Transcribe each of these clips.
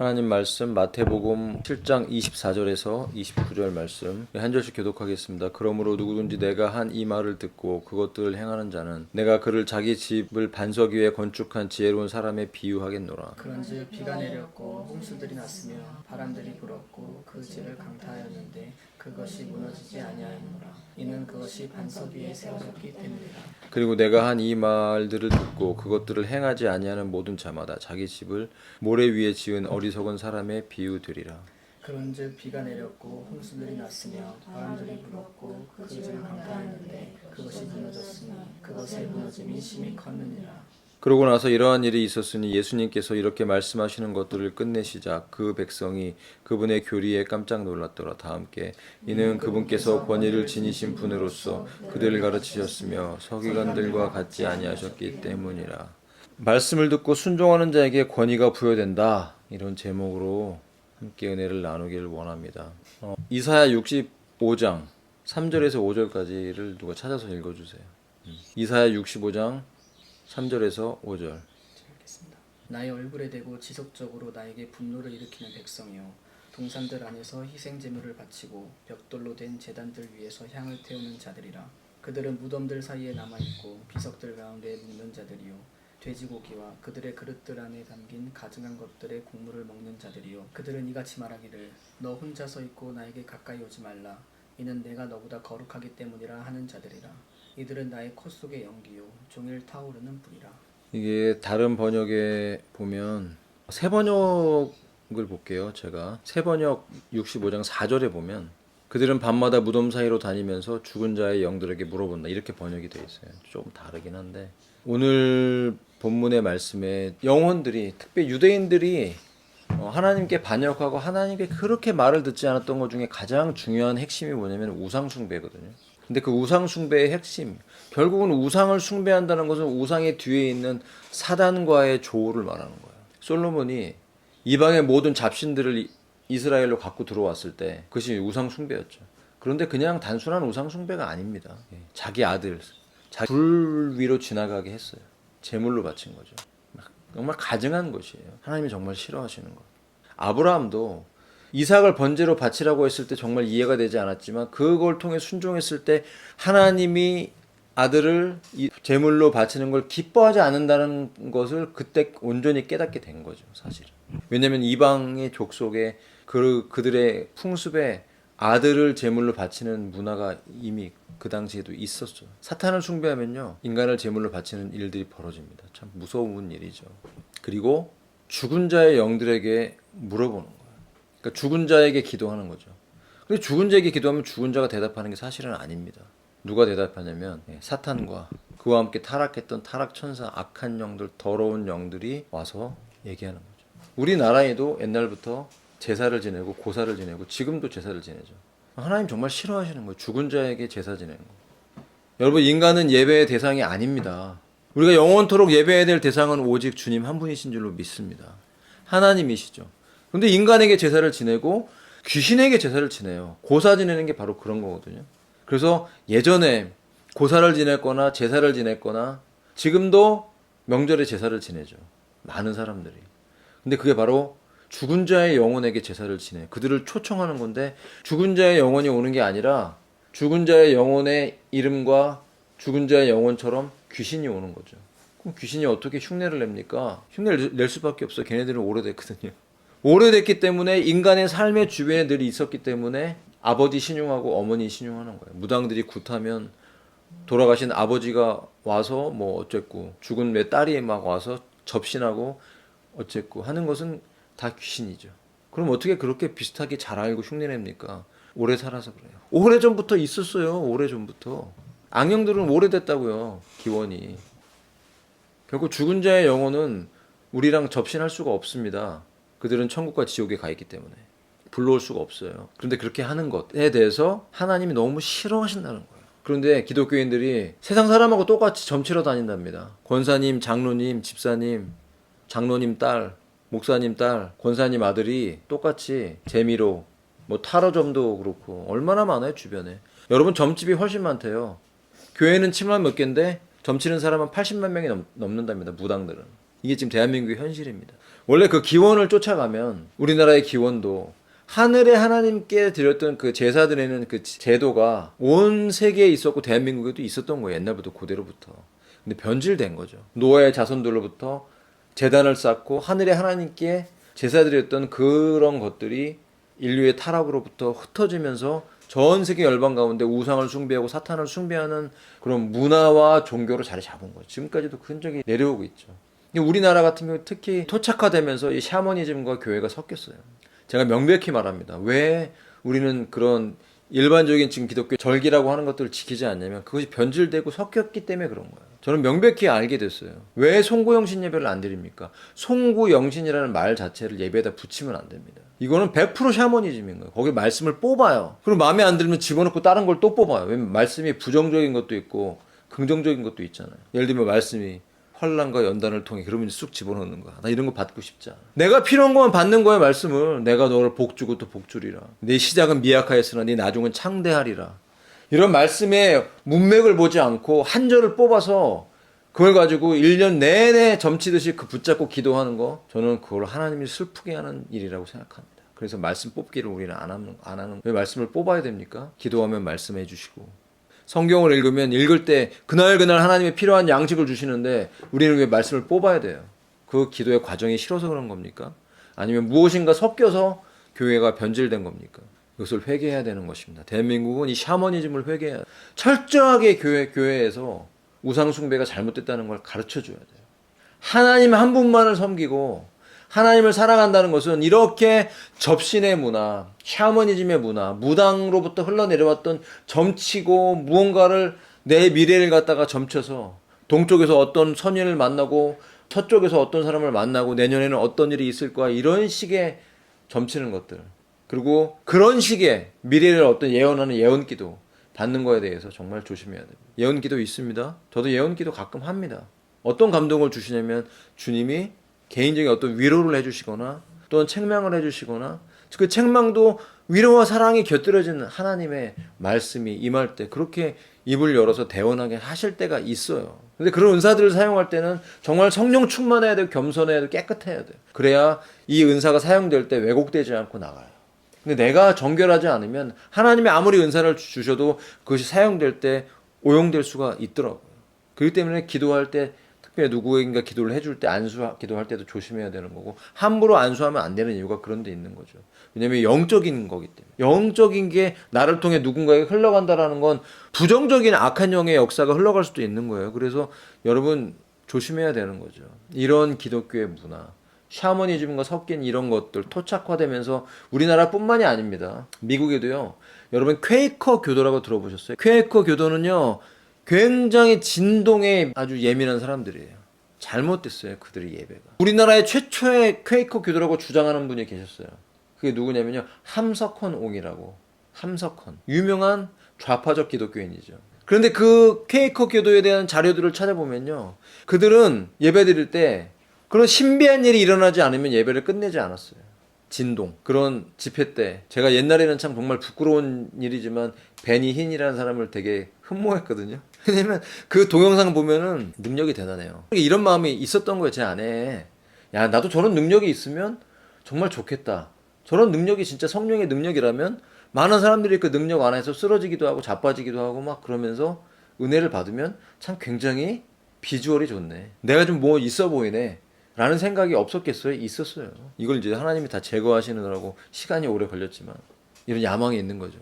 하나님 말씀 마태복음 7장 24절에서 29절 말씀 한 절씩 교독하겠습니다. 그러므로 누구든지 내가 한 이 말을 듣고 그것들을 행하는 자는 내가 그를 자기 집을 반석 위에 건축한 지혜로운 사람에 비유하겠노라. 그런즉 비가 내렸고 홍수들이 났으며 바람들이 불었고 그 집을 강타하였는데 그것이 무너지지 아니하였노라. 이는 그것이 반석 위에 세워졌기 때문이라. 그리고 내가 한 이 말들을 듣고 그것들을 행하지 아니하는 모든 자마다 자기 집을 모래 위에 지은 어리석은 사람에 비유되리라. 그런즉 비가 내렸고 홍수들이 났으며 바람들이 불었고 그 집을 강타하였는데 그것이 무너졌으니 그것의 무너짐이 심히 컸느니라. 그러고 나서 이러한 일이 있었으니 예수님께서 이렇게 말씀하시는 것들을 끝내시자 그 백성이 그분의 교리에 깜짝 놀랐더라. 다 함께 이는 그분께서 권위를 지니신 분으로서 그들을 가르치셨으며 서기관들과 같지 아니하셨기 때문이라. 말씀을 듣고 순종하는 자에게 권위가 부여된다. 이런 제목으로 함께 은혜를 나누기를 원합니다. 이사야 65장 3절에서 5절까지를 누가 찾아서 읽어주세요. 이사야 65장 3절에서 5절. 읽겠습니다. 나의 얼굴에 대고 지속적으로 나에게 분노를 일으키는 백성이요 동산들 안에서 희생 제물을 바치고 벽돌로 된 제단들 위에서 향을 태우는 자들이라. 그들은 무덤들 사이에 남아 있고 비석들 가운데 묵는 자들이요 돼지고기와 그들의 그릇들 안에 담긴 가증한 것들의 곡물을 먹는 자들이요 그들은 이같이 말하기를 너 혼자 서 있고 나에게 가까이 오지 말라. 이는 내가 너보다 거룩하기 때문이라 하는 자들이라. 이들은 나의 코 속의 연기요 종일 타오르는 불이라. 이게 다른 번역에 보면 새 번역을 볼게요. 제가 새 번역 65장 4절에 보면 그들은 밤마다 무덤 사이로 다니면서 죽은 자의 영들에게 물어본다. 이렇게 번역이 되어 있어요. 좀 다르긴 한데 오늘 본문의 말씀에 영혼들이 특히 유대인들이 하나님께 반역하고 하나님께 그렇게 말을 듣지 않았던 것 중에 가장 중요한 핵심이 뭐냐면 우상 숭배거든요. 근데 그 우상 숭배의 핵심, 결국은 우상을 숭배한다는 것은 우상의 뒤에 있는 사단과의 조우를 말하는 거예요. 솔로몬이 이방의 모든 잡신들을 이스라엘로 갖고 들어왔을 때 그것이 우상 숭배였죠. 그런데 그냥 단순한 우상 숭배가 아닙니다. 자기 아들, 불 위로 지나가게 했어요. 제물로 바친 거죠. 정말 가증한 것이에요. 하나님이 정말 싫어하시는 것. 아브라함도 이삭을 번제로 바치라고 했을 때 정말 이해가 되지 않았지만 그걸 통해 순종했을 때 하나님이 아들을 제물로 바치는 걸 기뻐하지 않는다는 것을 그때 온전히 깨닫게 된 거죠, 사실은. 왜냐하면 이방의 족속에 그들의 풍습에 아들을 제물로 바치는 문화가 이미 그 당시에도 있었죠. 사탄을 숭배하면요, 인간을 제물로 바치는 일들이 벌어집니다. 참 무서운 일이죠. 그리고 죽은 자의 영들에게 물어보는 거예요. 그러니까 죽은 자에게 기도하는 거죠. 근데 죽은 자에게 기도하면 죽은 자가 대답하는 게 사실은 아닙니다. 누가 대답하냐면 사탄과 그와 함께 타락했던 타락천사, 악한 영들, 더러운 영들이 와서 얘기하는 거죠. 우리나라에도 옛날부터 제사를 지내고 고사를 지내고 지금도 제사를 지내죠. 하나님 정말 싫어하시는 거예요. 죽은 자에게 제사 지내는 거. 여러분, 인간은 예배의 대상이 아닙니다. 우리가 영원토록 예배해야 될 대상은 오직 주님 한 분이신 줄로 믿습니다. 하나님이시죠. 근데 인간에게 제사를 지내고 귀신에게 제사를 지내요. 고사 지내는 게 바로 그런 거거든요. 그래서 예전에 고사를 지냈거나 제사를 지냈거나 지금도 명절에 제사를 지내죠. 많은 사람들이. 근데 그게 바로 죽은 자의 영혼에게 제사를 지내요. 그들을 초청하는 건데 죽은 자의 영혼이 오는 게 아니라 죽은 자의 영혼의 이름과 죽은 자의 영혼처럼 귀신이 오는 거죠. 그럼 귀신이 어떻게 흉내를 냅니까? 흉내를 낼 수밖에 없어요. 걔네들은 오래됐거든요. 오래됐기 때문에 인간의 삶의 주변에 늘 있었기 때문에 아버지 신용하고 어머니 신용하는 거예요. 무당들이 굿하면 돌아가신 아버지가 와서 뭐 어쨌고 죽은 내 딸이 막 와서 접신하고 어쨌고 하는 것은 다 귀신이죠. 그럼 어떻게 그렇게 비슷하게 잘 알고 흉내냅니까? 오래 살아서 그래요. 오래전부터 있었어요. 오래전부터. 악령들은 오래됐다고요. 기원이. 결국 죽은 자의 영혼은 우리랑 접신할 수가 없습니다. 그들은 천국과 지옥에 가 있기 때문에 불러올 수가 없어요. 그런데 그렇게 하는 것에 대해서 하나님이 너무 싫어하신다는 거예요. 그런데 기독교인들이 세상 사람하고 똑같이 점치러 다닌답니다. 권사님, 장로님, 집사님, 장로님 딸, 목사님 딸, 권사님 아들이 똑같이 재미로 뭐 타로점도 그렇고 얼마나 많아요 주변에. 여러분 점집이 훨씬 많대요. 교회는 7만 몇 개인데 점치는 사람은 80만 명이 넘는답니다. 무당들은. 이게 지금 대한민국의 현실입니다. 원래 그 기원을 쫓아가면 우리나라의 기원도 하늘의 하나님께 드렸던 그 제사 드리는 그 제도가 온 세계에 있었고 대한민국에도 있었던 거예요. 옛날부터 고대로부터. 근데 변질된 거죠. 노아의 자손들로부터 제단을 쌓고 하늘의 하나님께 제사 드렸던 그런 것들이 인류의 타락으로부터 흩어지면서 전 세계 열방 가운데 우상을 숭배하고 사탄을 숭배하는 그런 문화와 종교로 자리 잡은 거죠. 지금까지도 그 흔적이 내려오고 있죠. 우리나라 같은 경우 특히 토착화되면서 이 샤머니즘과 교회가 섞였어요. 제가 명백히 말합니다. 왜 우리는 그런 일반적인 지금 기독교 절기라고 하는 것들을 지키지 않냐면 그것이 변질되고 섞였기 때문에 그런 거예요. 저는 명백히 알게 됐어요. 왜 송구영신 예배를 안 드립니까? 송구영신이라는 말 자체를 예배에다 붙이면 안 됩니다. 이거는 100% 샤머니즘인 거예요. 거기 말씀을 뽑아요. 그리고 마음에 안 들면 집어넣고 다른 걸 또 뽑아요. 왜냐면 말씀이 부정적인 것도 있고 긍정적인 것도 있잖아요. 예를 들면 말씀이 환난과 연단을 통해 그러면 쑥 집어넣는 거야. 나 이런 거 받고 싶지 않아. 내가 필요한 것만 받는 거야 말씀을. 내가 너를 복주고 또 복주리라. 네 시작은 미약하였으나 네 나중은 창대하리라. 이런 말씀의 문맥을 보지 않고 한 절을 뽑아서 그걸 가지고 1년 내내 점치듯이 그 붙잡고 기도하는 거, 저는 그걸 하나님이 슬프게 하는 일이라고 생각합니다. 그래서 말씀 뽑기를 우리는 안 하는. 왜 말씀을 뽑아야 됩니까? 기도하면 말씀해 주시고 성경을 읽으면 읽을 때 그날 하나님의 필요한 양식을 주시는데 우리는 왜 말씀을 뽑아야 돼요? 그 기도의 과정이 싫어서 그런 겁니까? 아니면 무엇인가 섞여서 교회가 변질된 겁니까? 이것을 회개해야 되는 것입니다. 대한민국은 이 샤머니즘을 회개해야, 철저하게 교회에서 우상숭배가 잘못됐다는 걸 가르쳐줘야 돼요. 하나님 한 분만을 섬기고 하나님을 사랑한다는 것은 이렇게 접신의 문화, 샤머니즘의 문화, 무당으로부터 흘러내려왔던 점치고 무언가를 내 미래를 갖다가 점쳐서 동쪽에서 어떤 선인을 만나고 서쪽에서 어떤 사람을 만나고 내년에는 어떤 일이 있을 거야, 이런 식의 점치는 것들, 그리고 그런 식의 미래를 어떤 예언하는 예언기도 받는 거에 대해서 정말 조심해야 됩니다. 예언기도 있습니다. 저도 예언기도 가끔 합니다. 어떤 감동을 주시냐면 주님이 개인적인 어떤 위로를 해주시거나 또는 책망을 해주시거나 그 책망도 위로와 사랑이 곁들여진 하나님의 말씀이 임할 때 그렇게 입을 열어서 대언하게 하실 때가 있어요. 근데 그런 은사들을 사용할 때는 정말 성령 충만해야 되고 겸손해야 되고 깨끗해야 돼요. 그래야 이 은사가 사용될 때 왜곡되지 않고 나가요. 근데 내가 정결하지 않으면 하나님이 아무리 은사를 주셔도 그것이 사용될 때 오용될 수가 있더라고요. 그렇기 때문에 기도할 때 특별히 누구에게인가 기도를 해줄 때 기도할 때도 조심해야 되는 거고 함부로 안수하면 안 되는 이유가 그런 데 있는 거죠. 왜냐하면 영적인 거기 때문에. 영적인 게 나를 통해 누군가에게 흘러간다라는 건 부정적인 악한 영의 역사가 흘러갈 수도 있는 거예요. 그래서 여러분 조심해야 되는 거죠. 이런 기독교의 문화, 샤머니즘과 섞인 이런 것들 토착화되면서 우리나라뿐만이 아닙니다. 미국에도요. 여러분 퀘이커 교도라고 들어보셨어요? 퀘이커 교도는요. 굉장히 진동에 아주 예민한 사람들이에요. 잘못됐어요. 그들의 예배가. 우리나라의 최초의 퀘이커 교도라고 주장하는 분이 계셨어요. 그게 누구냐면요. 함석헌 옹이라고. 함석헌. 유명한 좌파적 기독교인이죠. 그런데 그 퀘이커 교도에 대한 자료들을 찾아보면요. 그들은 예배 드릴 때 그런 신비한 일이 일어나지 않으면 예배를 끝내지 않았어요. 진동. 그런 집회 때 제가 옛날에는 참 정말 부끄러운 일이지만 베니 흰이라는 사람을 되게 흠모했거든요. 왜냐면 그 동영상 보면은 능력이 대단해요. 이런 마음이 있었던 거예요. 제 안에. 야, 나도 저런 능력이 있으면 정말 좋겠다. 저런 능력이 진짜 성령의 능력이라면 많은 사람들이 그 능력 안에서 쓰러지기도 하고 자빠지기도 하고 막 그러면서 은혜를 받으면 참 굉장히 비주얼이 좋네. 내가 좀 뭐 있어 보이네. 라는 생각이 없었겠어요? 있었어요. 이걸 이제 하나님이 다 제거하시느라고 시간이 오래 걸렸지만 이런 야망이 있는 거죠.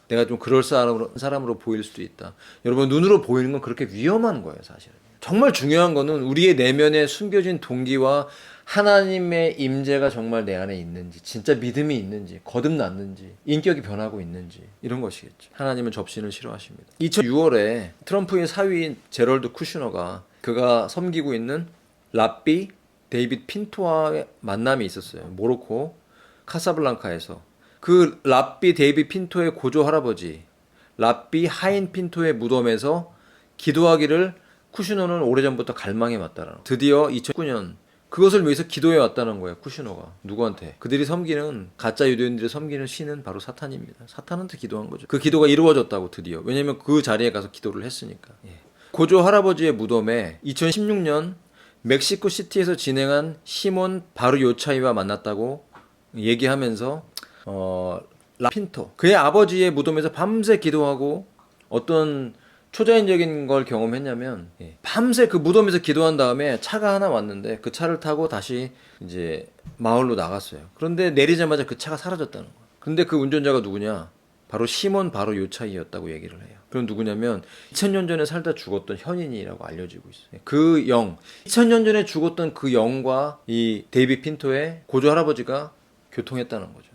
내가 좀 그럴싸한 사람으로 보일 수도 있다. 여러분 눈으로 보이는 건 그렇게 위험한 거예요, 사실은. 정말 중요한 거는 우리의 내면에 숨겨진 동기와 하나님의 임재가 정말 내 안에 있는지, 진짜 믿음이 있는지, 거듭났는지, 인격이 변하고 있는지 이런 것이겠죠. 하나님은 접신을 싫어하십니다. 2006년에 트럼프의 사위인 제럴드 쿠슈너가 그가 섬기고 있는 랍비 데이빗 핀토와의 만남이 있었어요. 모로코 카사블랑카에서. 그 랍비 데이빗 핀토의 고조 할아버지 랍비 하인 핀토의 무덤에서 기도하기를 쿠슈노는 오래전부터 갈망해 왔다는, 드디어 2009년 그것을 위해서 기도해 왔다는 거예요. 쿠슈노가 누구한테? 그들이 섬기는 가짜 유대인들이 섬기는 신은 바로 사탄입니다. 사탄한테 기도한 거죠. 그 기도가 이루어졌다고 드디어. 왜냐면 그 자리에 가서 기도를 했으니까. 고조 할아버지의 무덤에 2016년 멕시코 시티에서 진행한 시몬 바르 요차이와 만났다고 얘기하면서 라핀토 그의 아버지의 무덤에서 밤새 기도하고 어떤 초자연적인 걸 경험했냐면 밤새 그 무덤에서 기도한 다음에 차가 하나 왔는데 그 차를 타고 다시 이제 마을로 나갔어요. 그런데 내리자마자 그 차가 사라졌다는 거예요. 근데 그 운전자가 누구냐? 바로 시몬 바로 요차이였다고 얘기를 해요. 그럼 누구냐면 2000년 전에 살다 죽었던 현인이라고 알려지고 있어요. 그 영, 2000년 전에 죽었던 그 영과 이 데이비 핀토의 고조 할아버지가 교통했다는 거죠.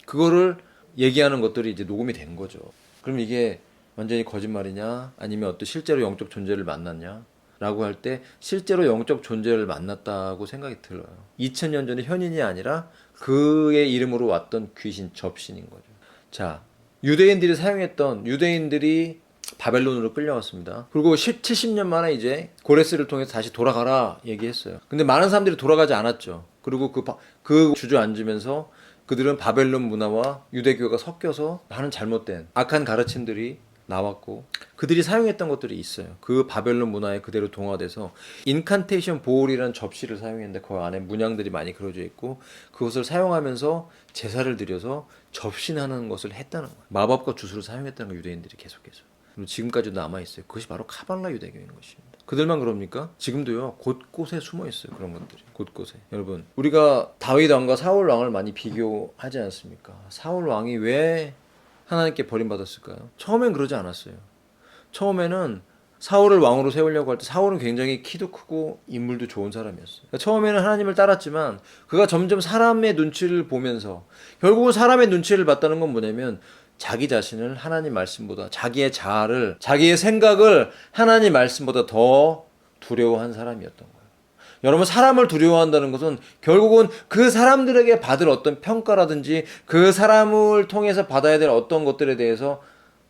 그거를 얘기하는 것들이 이제 녹음이 된 거죠. 그럼 이게 완전히 거짓말이냐? 아니면 어떤 실제로 영적 존재를 만났냐? 라고 할 때 실제로 영적 존재를 만났다고 생각이 들어요. 2000년 전에 현인이 아니라 그의 이름으로 왔던 귀신, 접신인 거죠. 자, 유대인들이 바벨론으로 끌려갔습니다. 그리고 70년 만에 이제 고레스를 통해서 다시 돌아가라 얘기했어요. 근데 많은 사람들이 돌아가지 않았죠. 그리고 그 주저앉으면서 그들은 바벨론 문화와 유대교가 섞여서 하는 잘못된 악한 가르침들이 나왔고 그들이 사용했던 것들이 있어요. 그 바벨론 문화에 그대로 동화돼서 인칸테이션 보울이라는 접시를 사용했는데 그 안에 문양들이 많이 그려져 있고 그것을 사용하면서 제사를 드려서 접신하는 것을 했다는 거예요. 마법과 주술을 사용했다는 거 유대인들이 계속해서. 그리고 지금까지도 남아있어요. 그것이 바로 카발라 유대교인 것입니다. 그들만 그럽니까? 지금도요. 곳곳에 숨어 있어요. 그런 것들이. 곳곳에. 여러분 우리가 다윗 왕과 사울 왕을 많이 비교하지 않습니까? 사울 왕이 왜 하나님께 버림받았을까요? 처음엔 그러지 않았어요. 처음에는 사울을 왕으로 세우려고 할 때 사울은 굉장히 키도 크고 인물도 좋은 사람이었어요. 그러니까 처음에는 하나님을 따랐지만 그가 점점 사람의 눈치를 보면서 결국은 사람의 눈치를 봤다는 건 뭐냐면 자기 자신을 하나님 말씀보다 자기의 자아를 자기의 생각을 하나님 말씀보다 더 두려워한 사람이었던 거예요. 여러분 사람을 두려워한다는 것은 결국은 그 사람들에게 받을 어떤 평가라든지 그 사람을 통해서 받아야 될 어떤 것들에 대해서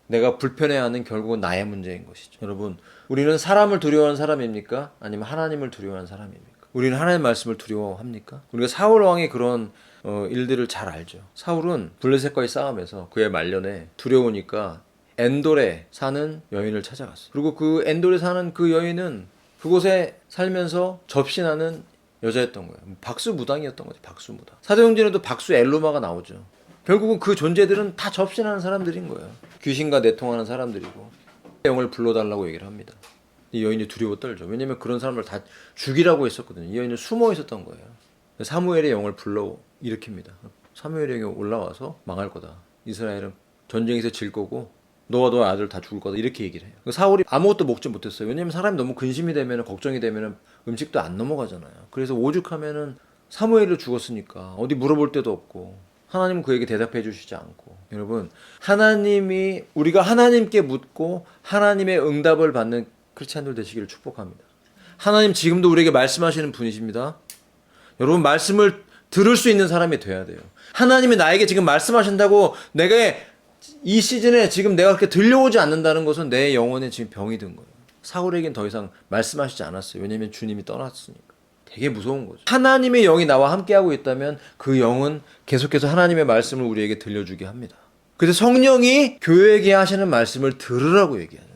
내가 불편해하는 결국은 나의 문제인 것이죠. 여러분 우리는 사람을 두려워하는 사람입니까? 아니면 하나님을 두려워하는 사람입니까? 우리는 하나님의 말씀을 두려워합니까? 우리가 사울 왕의 그런 일들을 잘 알죠. 사울은 블레셋과의 싸움에서 그의 말년에 두려우니까 엔돌에 사는 여인을 찾아갔어요. 그리고 그 엔돌에 사는 그 여인은 그곳에 살면서 접신하는 여자였던 거예요. 박수무당이었던 거죠. 박수무당. 사도행전에도 박수 엘루마가 나오죠. 결국은 그 존재들은 다 접신하는 사람들인 거예요. 귀신과 내통하는 사람들이고 영을 불러달라고 얘기를 합니다. 이 여인이 두려워 떨죠. 왜냐하면 그런 사람을 다 죽이라고 했었거든요. 이 여인은 숨어 있었던 거예요. 사무엘의 영을 불러 일으킵니다. 사무엘의 영이 올라와서 망할 거다. 이스라엘은 전쟁에서 질 거고 너와 너의 아들 다 죽을 거다. 이렇게 얘기를 해요. 사울이 아무것도 먹지 못했어요. 왜냐하면 사람이 너무 근심이 되면 걱정이 되면 음식도 안 넘어가잖아요. 그래서 오죽하면은 사무엘이 죽었으니까 어디 물어볼 데도 없고 하나님은 그에게 대답해 주시지 않고 여러분 하나님이 우리가 하나님께 묻고 하나님의 응답을 받는 크리스찬들 되시기를 축복합니다. 하나님 지금도 우리에게 말씀하시는 분이십니다. 여러분 말씀을 들을 수 있는 사람이 돼야 돼요. 하나님이 나에게 지금 말씀하신다고 내가 이 시즌에 지금 내가 그렇게 들려오지 않는다는 것은 내 영혼에 지금 병이 든 거예요. 사울에겐 더 이상 말씀하시지 않았어요. 왜냐하면 주님이 떠났으니까. 되게 무서운 거죠. 하나님의 영이 나와 함께하고 있다면 그 영은 계속해서 하나님의 말씀을 우리에게 들려주게 합니다. 그래서 성령이 교회에게 하시는 말씀을 들으라고 얘기하죠.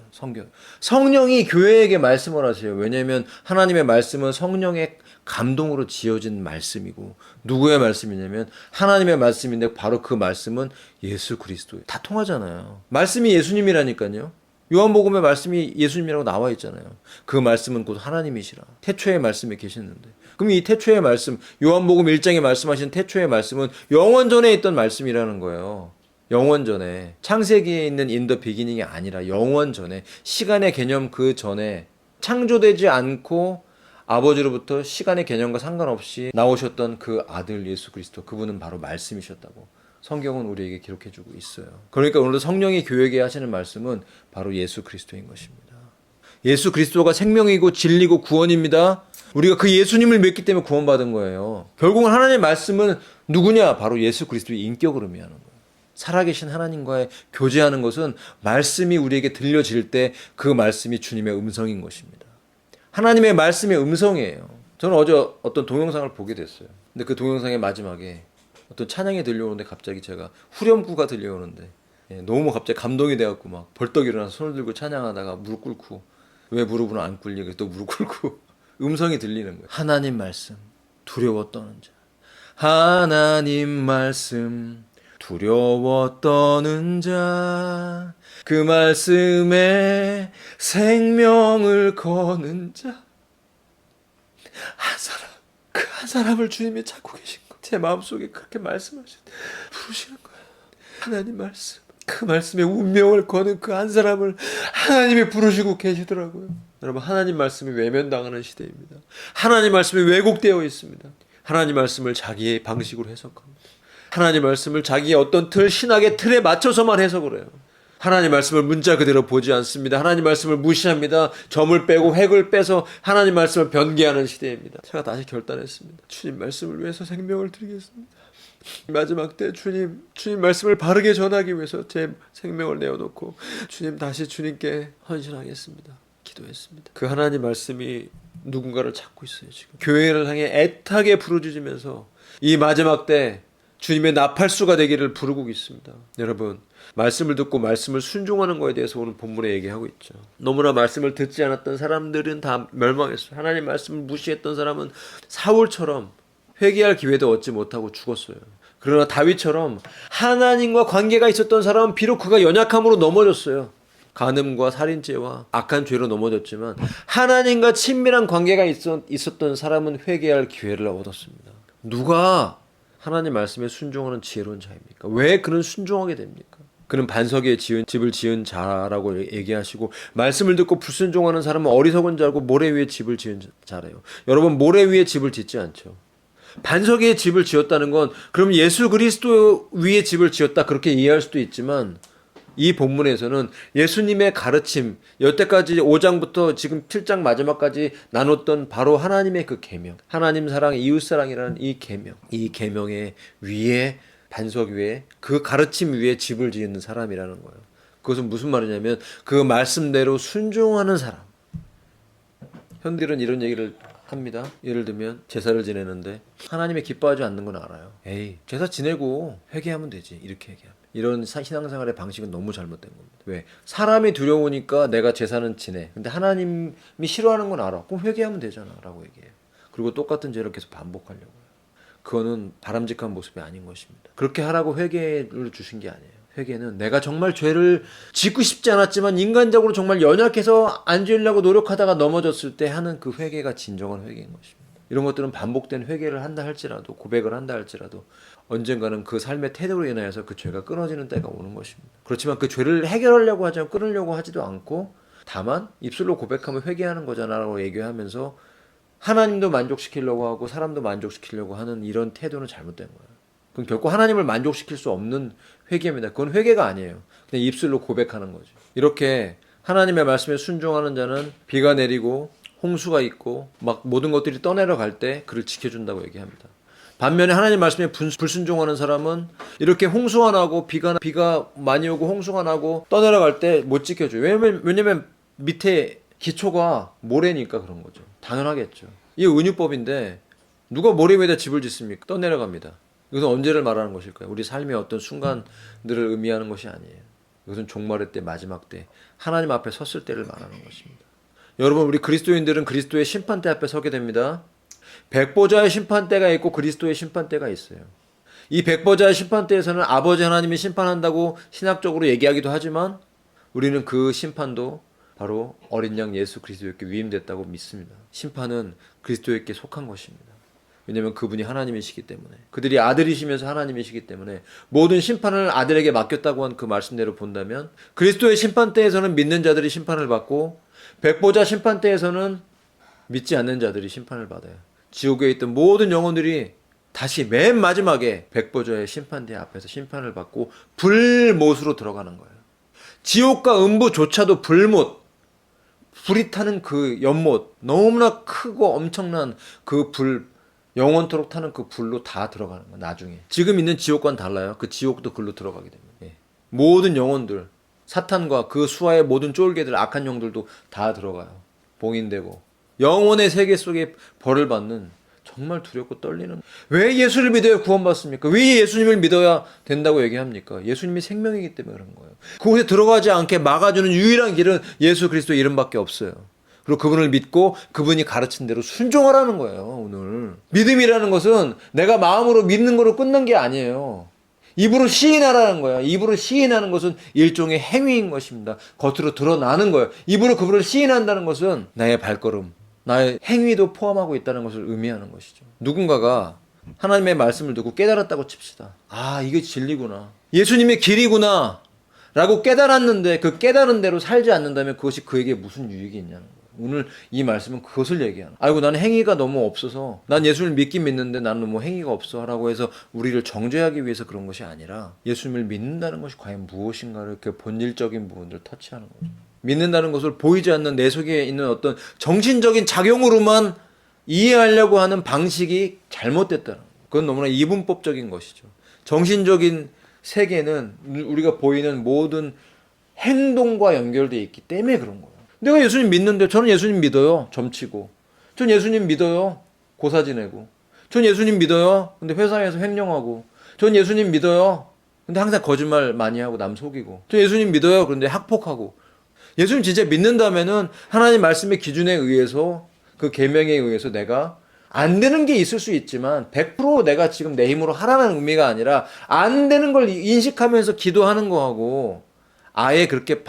성령이 교회에게 말씀을 하세요. 왜냐하면 하나님의 말씀은 성령의 감동으로 지어진 말씀이고 누구의 말씀이냐면 하나님의 말씀인데 바로 그 말씀은 예수 그리스도예요. 다 통하잖아요. 말씀이 예수님이라니까요. 요한복음에 말씀이 예수님이라고 나와 있잖아요. 그 말씀은 곧 하나님이시라. 태초의 말씀에 계셨는데 그럼 이 태초의 말씀 요한복음 1장에 말씀하신 태초의 말씀은 영원 전에 있던 말씀이라는 거예요. 영원 전에 창세기에 있는 in the beginning이 아니라 영원 전에 시간의 개념 그 전에 창조되지 않고 아버지로부터 시간의 개념과 상관없이 나오셨던 그 아들 예수 그리스도 그분은 바로 말씀이셨다고 성경은 우리에게 기록해주고 있어요. 그러니까 오늘도 성령이 교회에게 하시는 말씀은 바로 예수 그리스도인 것입니다. 예수 그리스도가 생명이고 진리고 구원입니다. 우리가 그 예수님을 믿기 때문에 구원받은 거예요. 결국은 하나님의 말씀은 누구냐? 바로 예수 그리스도의 인격을 의미하는 거예요. 살아계신 하나님과의 교제하는 것은 말씀이 우리에게 들려질 때 그 말씀이 주님의 음성인 것입니다. 하나님의 말씀의 음성이에요. 저는 어제 어떤 동영상을 보게 됐어요. 근데 그 동영상의 마지막에 어떤 찬양이 들려오는데 갑자기 제가 후렴구가 들려오는데 너무 갑자기 감동이 돼갖고 막 벌떡 일어나서 손을 들고 찬양하다가 무릎 꿇고 왜 무릎은 안 꿇리? 또 무릎 꿇고 음성이 들리는 거예요. 하나님 말씀 두려워 떠는 자. 하나님 말씀 두려워 떠는 자. 그 말씀에 생명을 거는 자. 한 사람, 그 한 사람을 주님이 찾고 계신 거예요. 제 마음속에 그렇게 부르시는 거예요. 하나님 말씀, 그 말씀에 운명을 거는 그 한 사람을 하나님이 부르시고 계시더라고요. 여러분, 하나님 말씀이 외면당하는 시대입니다. 하나님 말씀이 왜곡되어 있습니다. 하나님 말씀을 자기의 방식으로 해석합니다. 하나님 말씀을 자기의 어떤 신학의 틀에 맞춰서만 해석을 해요. 하나님 말씀을 문자 그대로 보지 않습니다. 하나님 말씀을 무시합니다. 점을 빼고 획을 빼서 하나님 말씀을 변개하는 시대입니다. 제가 다시 결단했습니다. 주님 말씀을 위해서 생명을 드리겠습니다. 마지막 때 주님 말씀을 바르게 전하기 위해서 제 생명을 내어놓고 주님 다시 주님께 헌신하겠습니다. 기도했습니다. 그 하나님 말씀이 누군가를 찾고 있어요. 지금 교회를 향해 애타게 부르짖으면서 이 마지막 때 주님의 나팔수가 되기를 부르고 있습니다. 여러분, 말씀을 듣고 말씀을 순종하는 것에 대해서 오늘 본문에 얘기하고 있죠. 너무나 말씀을 듣지 않았던 사람들은 다 멸망했어요. 하나님 말씀을 무시했던 사람은 사울처럼 회개할 기회도 얻지 못하고 죽었어요. 그러나 다윗처럼 하나님과 관계가 있었던 사람은 비록 그가 연약함으로 넘어졌어요. 간음과 살인죄와 악한 죄로 넘어졌지만 하나님과 친밀한 관계가 있었던 사람은 회개할 기회를 얻었습니다. 누가 하나님 말씀에 순종하는 지혜로운 자입니까? 왜 그는 순종하게 됩니까? 그는 반석에 집을 지은 자라고 얘기하시고, 말씀을 듣고 불순종하는 사람은 어리석은 자고 모래 위에 집을 지은 자래요. 여러분, 모래 위에 집을 짓지 않죠. 반석 위에 집을 지었다는 건 그럼 예수 그리스도 위에 집을 지었다 그렇게 이해할 수도 있지만, 이 본문에서는 예수님의 가르침, 여태까지 5장부터 지금 7장 마지막까지 나눴던 바로 하나님의 그 계명, 하나님 사랑, 이웃 사랑이라는 이 계명의 위에, 반석 위에, 그 가르침 위에 집을 지은 사람이라는 거예요. 그것은 무슨 말이냐면 그 말씀대로 순종하는 사람. 현대는 이런 얘기를 합니다. 예를 들면 제사를 지내는데 하나님이 기뻐하지 않는 건 알아요. 에이, 제사 지내고 회개하면 되지, 이렇게 얘기합니다. 이런 신앙생활의 방식은 너무 잘못된 겁니다. 왜? 사람이 두려우니까 내가 제사는 지내. 근데 하나님이 싫어하는 건 알아. 그럼 회개하면 되잖아 라고 얘기해요. 그리고 똑같은 죄를 계속 반복하려고 해요. 그거는 바람직한 모습이 아닌 것입니다. 그렇게 하라고 회개를 주신 게 아니에요. 회개는 내가 정말 죄를 짓고 싶지 않았지만 인간적으로 정말 연약해서 안 지으려고 노력하다가 넘어졌을 때 하는 그 회개가 진정한 회개인 것입니다. 이런 것들은 반복된 회개를 한다 할지라도, 고백을 한다 할지라도 언젠가는 그 삶의 태도로 인하여서 그 죄가 끊어지는 때가 오는 것입니다. 그렇지만 그 죄를 해결하려고 하지 않고 끊으려고 하지도 않고, 다만 입술로 고백하면 회개하는 거잖아 라고 얘기하면서 하나님도 만족시키려고 하고 사람도 만족시키려고 하는 이런 태도는 잘못된 거예요. 그건 결코 하나님을 만족시킬 수 없는 회개입니다. 그건 회개가 아니에요. 그냥 입술로 고백하는 거죠. 이렇게 하나님의 말씀에 순종하는 자는 비가 내리고 홍수가 있고 막 모든 것들이 떠내려갈 때 그를 지켜준다고 얘기합니다. 반면에 하나님 말씀에 불순종하는 사람은 이렇게 홍수가 나고 비가 많이 오고 홍수가 나고 떠내려갈 때 못 지켜줘요. 왜냐면 밑에 기초가 모래니까 그런 거죠. 당연하겠죠. 이게 은유법인데 누가 모래 위에다 집을 짓습니까? 떠내려갑니다. 이것은 언제를 말하는 것일까요? 우리 삶의 어떤 순간들을 의미하는 것이 아니에요. 이것은 종말의 때, 마지막 때, 하나님 앞에 섰을 때를 말하는 것입니다. 여러분, 우리 그리스도인들은 그리스도의 심판대 앞에 서게 됩니다. 백보자의 심판대가 있고 그리스도의 심판대가 있어요. 이 백보자의 심판대에서는 아버지 하나님이 심판한다고 신학적으로 얘기하기도 하지만 우리는 그 심판도 바로 어린 양 예수 그리스도에게 위임됐다고 믿습니다. 심판은 그리스도에게 속한 것입니다. 왜냐하면 그분이 하나님이시기 때문에, 그들이 아들이시면서 하나님이시기 때문에 모든 심판을 아들에게 맡겼다고 한 그 말씀대로 본다면 그리스도의 심판대에서는 믿는 자들이 심판을 받고 백보자 심판대에서는 믿지 않는 자들이 심판을 받아요. 지옥에 있던 모든 영혼들이 다시 맨 마지막에 백보자의 심판대 앞에서 심판을 받고 불못으로 들어가는 거예요. 지옥과 음부조차도 불이 타는 그 연못, 너무나 크고 엄청난 그 불, 영원토록 타는 그 불로 다 들어가는 거예요. 나중에 지금 있는 지옥과는 달라요. 그 지옥도 글로 들어가게 됩니다. 예. 모든 영혼들, 사탄과 그 수하의 모든 쫄개들, 악한 영들도 다 들어가요. 봉인되고 영혼의 세계 속에 벌을 받는, 정말 두렵고 떨리는. 왜 예수를 믿어야 구원받습니까? 왜 예수님을 믿어야 된다고 얘기합니까? 예수님이 생명이기 때문에 그런 거예요. 그곳에 들어가지 않게 막아주는 유일한 길은 예수 그리스도 이름밖에 없어요. 그리고 그분을 믿고 그분이 가르친 대로 순종하라는 거예요. 오늘 믿음이라는 것은 내가 마음으로 믿는 거로 끝난 게 아니에요. 입으로 시인하라는 거예요. 입으로 시인하는 것은 일종의 행위인 것입니다. 겉으로 드러나는 거예요. 입으로 그분을 시인한다는 것은 나의 발걸음, 나의 행위도 포함하고 있다는 것을 의미하는 것이죠. 누군가가 하나님의 말씀을 듣고 깨달았다고 칩시다. 아, 이게 진리구나. 예수님의 길이구나. 라고 깨달았는데 그 깨달은 대로 살지 않는다면 그것이 그에게 무슨 유익이 있냐는 거예요. 오늘 이 말씀은 그것을 얘기하는 거예요. 아이고, 나는 행위가 너무 없어서, 난 예수를 믿긴 믿는데 나는 너무 행위가 없어 라고 해서 우리를 정죄하기 위해서 그런 것이 아니라 예수님을 믿는다는 것이 과연 무엇인가를 그 본질적인 부분들을 터치하는 거죠. 믿는다는 것을 보이지 않는 내 속에 있는 어떤 정신적인 작용으로만 이해하려고 하는 방식이 잘못됐다는 거예요. 그건 너무나 이분법적인 것이죠. 정신적인 세계는 우리가 보이는 모든 행동과 연결되어 있기 때문에 그런 거예요. 내가 예수님 믿는데 저는 예수님 믿어요. 점치고. 전 예수님 믿어요. 고사 지내고. 전 예수님 믿어요. 근데 회사에서 횡령하고. 전 예수님 믿어요. 근데 항상 거짓말 많이 하고 남 속이고. 전 예수님 믿어요. 그런데 학폭하고. 예수님 진짜 믿는다면은 하나님 말씀의 기준에 의해서 그 계명에 의해서 내가 안 되는 게 있을 수 있지만 100% 내가 지금 내 힘으로 하라는 의미가 아니라 안 되는 걸 인식하면서 기도하는 거하고 아예 그렇게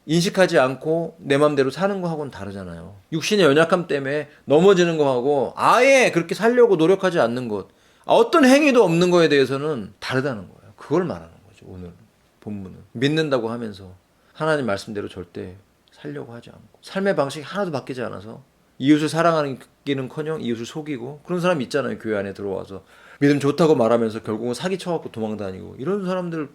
인식하지 않고 내 맘대로 사는 거하고는 다르잖아요. 육신의 연약함 때문에 넘어지는 거하고 아예 그렇게 살려고 노력하지 않는 것, 어떤 행위도 없는 거에 대해서는 다르다는 거예요. 그걸 말하는 거죠. 오늘 본문은 믿는다고 하면서 하나님 말씀대로 절대 살려고 하지 않고 삶의 방식이 하나도 바뀌지 않아서 이웃을 사랑하기는커녕 이웃을 속이고 그런 사람 있잖아요. 교회 안에 들어와서 믿음 좋다고 말하면서 결국은 사기 쳐갖고 도망다니고 이런 사람들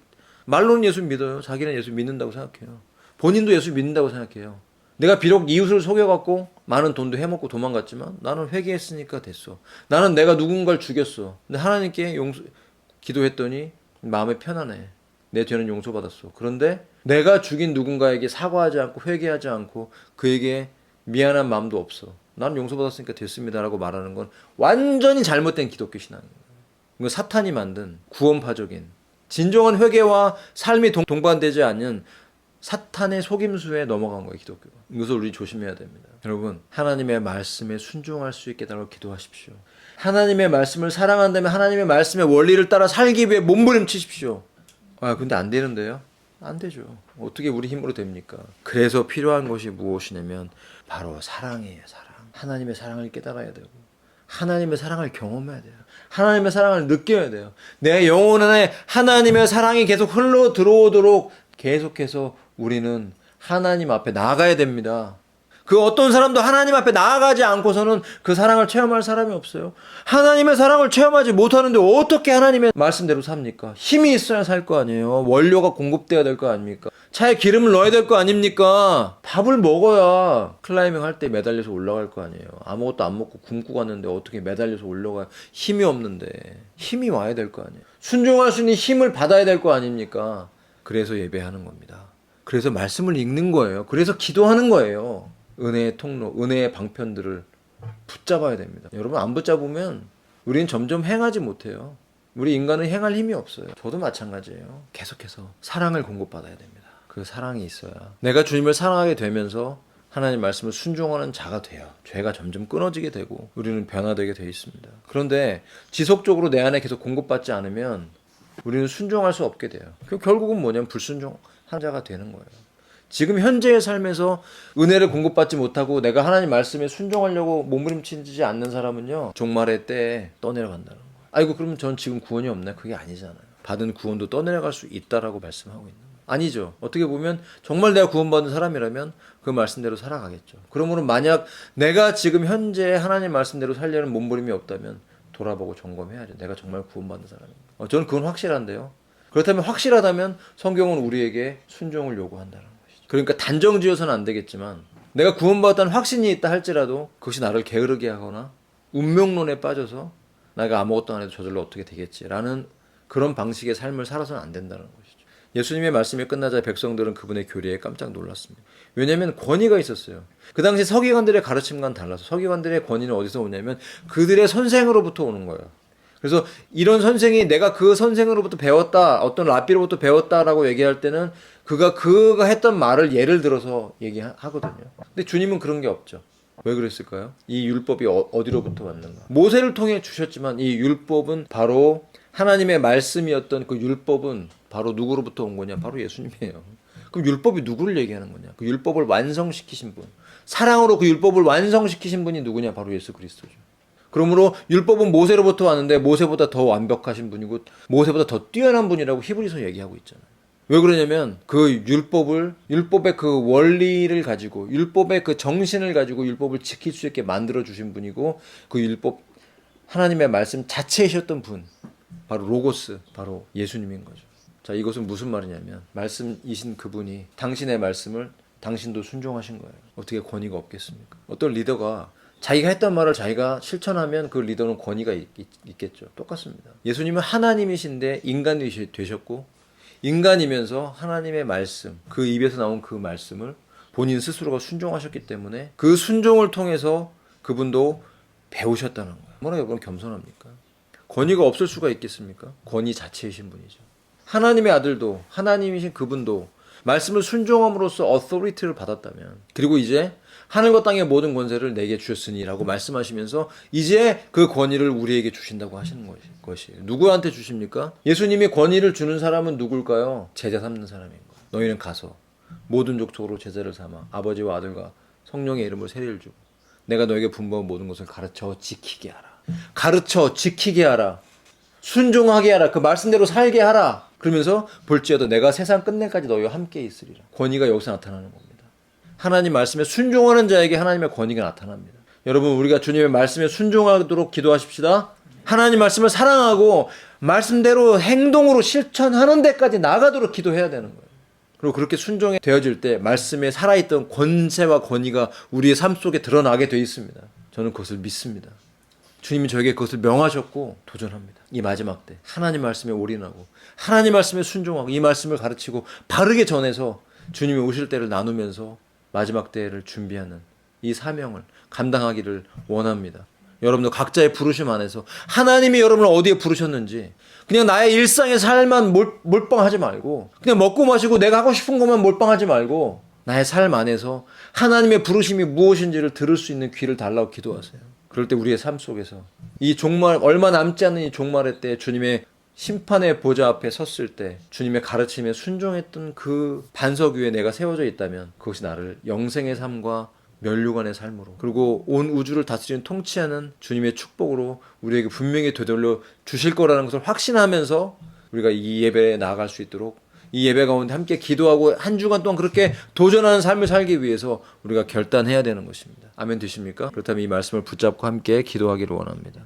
말로는 예수 믿어요. 자기는 예수 믿는다고 생각해요. 본인도 예수 믿는다고 생각해요. 내가 비록 이웃을 속여갖고 많은 돈도 해먹고 도망갔지만 나는 회개했으니까 됐어. 나는 내가 누군가를 죽였어. 근데 하나님께 기도했더니 마음이 편안해. 내 죄는 용서받았어. 그런데 내가 죽인 누군가에게 사과하지 않고 회개하지 않고 그에게 미안한 마음도 없어. 나는 용서받았으니까 됐습니다라고 말하는 건 완전히 잘못된 기독교 신앙이에요. 이거 사탄이 만든 구원파적인 진정한 회개와 삶이 동반되지 않는 사탄의 속임수에 넘어간 거예요. 기독교가. 이것을 우리 조심해야 됩니다. 여러분, 하나님의 말씀에 순종할 수 있게 달라고 기도하십시오. 하나님의 말씀을 사랑한다면 하나님의 말씀의 원리를 따라 살기 위해 몸부림치십시오. 아, 근데 안 되는데요? 안 되죠. 어떻게 우리 힘으로 됩니까? 그래서 필요한 것이 무엇이냐면 바로 사랑이에요. 사랑. 하나님의 사랑을 깨달아야 되고 하나님의 사랑을 경험해야 돼요. 하나님의 사랑을 느껴야 돼요. 내 영혼 안에 하나님의 사랑이 계속 흘러 들어오도록 계속해서 우리는 하나님 앞에 나아가야 됩니다. 그 어떤 사람도 하나님 앞에 나아가지 않고서는 그 사랑을 체험할 사람이 없어요. 하나님의 사랑을 체험하지 못하는데 어떻게 하나님의 말씀대로 삽니까? 힘이 있어야 살 거 아니에요. 원료가 공급돼야 될 거 아닙니까? 차에 기름을 넣어야 될 거 아닙니까? 밥을 먹어야 클라이밍 할 때 매달려서 올라갈 거 아니에요. 아무것도 안 먹고 굶고 갔는데 어떻게 매달려서 올라가요? 힘이 없는데 힘이 와야 될 거 아니에요. 순종할 수 있는 힘을 받아야 될 거 아닙니까? 그래서 예배하는 겁니다. 그래서 말씀을 읽는 거예요. 그래서 기도하는 거예요. 은혜의 통로, 은혜의 방편들을 붙잡아야 됩니다. 여러분 안 붙잡으면 우리는 점점 행하지 못해요. 우리 인간은 행할 힘이 없어요. 저도 마찬가지예요. 계속해서 사랑을 공급받아야 됩니다. 그 사랑이 있어야 내가 주님을 사랑하게 되면서 하나님 말씀을 순종하는 자가 돼요. 죄가 점점 끊어지게 되고 우리는 변화되게 되어 있습니다. 그런데 지속적으로 내 안에 계속 공급받지 않으면 우리는 순종할 수 없게 돼요. 결국은 뭐냐면 불순종한 자가 되는 거예요. 지금 현재의 삶에서 은혜를 공급받지 못하고 내가 하나님 말씀에 순종하려고 몸부림치지 않는 사람은요, 종말의 때에 떠내려간다는 거예요. 아이고, 그러면 전 지금 구원이 없나요? 그게 아니잖아요. 받은 구원도 떠내려갈 수 있다라고 말씀하고 있는 거예요. 아니죠. 어떻게 보면 정말 내가 구원받은 사람이라면 그 말씀대로 살아가겠죠. 그러므로 만약 내가 지금 현재 하나님 말씀대로 살려는 몸부림이 없다면 돌아보고 점검해야죠. 내가 정말 구원받은 사람인가. 저는 그건 확실한데요. 그렇다면 확실하다면 성경은 우리에게 순종을 요구한다는 거예요. 그러니까 단정지어서는 안 되겠지만 내가 구원받았다는 확신이 있다 할지라도 그것이 나를 게으르게 하거나 운명론에 빠져서 내가 아무것도 안 해도 저절로 어떻게 되겠지라는 그런 방식의 삶을 살아서는 안 된다는 것이죠. 예수님의 말씀이 끝나자 백성들은 그분의 교리에 깜짝 놀랐습니다. 왜냐하면 권위가 있었어요. 그 당시 서기관들의 가르침과는 달라서 서기관들의 권위는 어디서 오냐면 그들의 선생으로부터 오는 거예요. 그래서 이런 선생이 내가 그 선생으로부터 배웠다, 어떤 랍비로부터 배웠다라고 얘기할 때는 그가 했던 말을 예를 들어서 얘기하거든요. 근데 주님은 그런 게 없죠. 왜 그랬을까요? 이 율법이 어디로부터 왔는가? 모세를 통해 주셨지만 이 율법은 바로 하나님의 말씀이었던 그 율법은 바로 누구로부터 온 거냐? 바로 예수님이에요. 그럼 율법이 누구를 얘기하는 거냐? 그 율법을 완성시키신 분. 사랑으로 그 율법을 완성시키신 분이 누구냐? 바로 예수 그리스도죠. 그러므로 율법은 모세로부터 왔는데 모세보다 더 완벽하신 분이고 모세보다 더 뛰어난 분이라고 히브리서 얘기하고 있잖아요. 왜 그러냐면 그 율법의 그 원리를 가지고 율법의 그 정신을 가지고 율법을 지킬 수 있게 만들어 주신 분이고 그 율법 하나님의 말씀 자체이셨던 분 바로 로고스 바로 예수님인 거죠. 자, 이것은 무슨 말이냐면 말씀이신 그분이 당신의 말씀을 당신도 순종하신 거예요. 어떻게 권위가 없겠습니까? 어떤 리더가 자기가 했던 말을 자기가 실천하면 그 리더는 권위가 있겠죠. 똑같습니다. 예수님은 하나님이신데 인간이 되셨고 인간이면서 하나님의 말씀, 그 입에서 나온 그 말씀을 본인 스스로가 순종하셨기 때문에 그 순종을 통해서 그분도 배우셨다는 거예요. 뭐라 여러분 겸손합니까? 권위가 없을 수가 있겠습니까? 권위 자체이신 분이죠. 하나님의 아들도 하나님이신 그분도 말씀을 순종함으로써 어서리티를 받았다면 그리고 이제 하늘과 땅의 모든 권세를 내게 주셨으니라고 말씀하시면서 이제 그 권위를 우리에게 주신다고 하시는 것이에요. 누구한테 주십니까? 예수님이 권위를 주는 사람은 누굴까요? 제자 삼는 사람인 거예요. 너희는 가서 모든 족속으로 제자를 삼아 아버지와 아들과 성령의 이름으로 세례를 주고 내가 너에게 분부한 모든 것을 가르쳐 지키게 하라. 가르쳐 지키게 하라. 순종하게 하라. 그 말씀대로 살게 하라. 그러면서 볼지어도 내가 세상 끝날까지 너희와 함께 있으리라. 권위가 여기서 나타나는 겁니다. 하나님 말씀에 순종하는 자에게 하나님의 권위가 나타납니다. 여러분 우리가 주님의 말씀에 순종하도록 기도하십시다. 하나님 말씀을 사랑하고 말씀대로 행동으로 실천하는 데까지 나가도록 기도해야 되는 거예요. 그리고 그렇게 순종이 되어질 때 말씀에 살아있던 권세와 권위가 우리의 삶 속에 드러나게 되어 있습니다. 저는 그것을 믿습니다. 주님이 저에게 그것을 명하셨고 도전합니다. 이 마지막 때 하나님 말씀에 올인하고 하나님 말씀에 순종하고 이 말씀을 가르치고 바르게 전해서 주님이 오실 때를 나누면서 마지막 때를 준비하는 이 사명을 감당하기를 원합니다. 여러분도 각자의 부르심 안에서 하나님이 여러분을 어디에 부르셨는지 그냥 나의 일상의 삶만 몰빵하지 말고 그냥 먹고 마시고 내가 하고 싶은 것만 몰빵하지 말고 나의 삶 안에서 하나님의 부르심이 무엇인지를 들을 수 있는 귀를 달라고 기도하세요. 그럴 때 우리의 삶 속에서 이 종말 얼마 남지 않는 이 종말의 때 주님의 심판의 보좌 앞에 섰을 때 주님의 가르침에 순종했던 그 반석 위에 내가 세워져 있다면 그것이 나를 영생의 삶과 면류관의 삶으로 그리고 온 우주를 다스리는 통치하는 주님의 축복으로 우리에게 분명히 되돌려 주실 거라는 것을 확신하면서 우리가 이 예배에 나아갈 수 있도록 이 예배 가운데 함께 기도하고 한 주간 동안 그렇게 도전하는 삶을 살기 위해서 우리가 결단해야 되는 것입니다. 아멘 되십니까? 그렇다면 이 말씀을 붙잡고 함께 기도하기를 원합니다.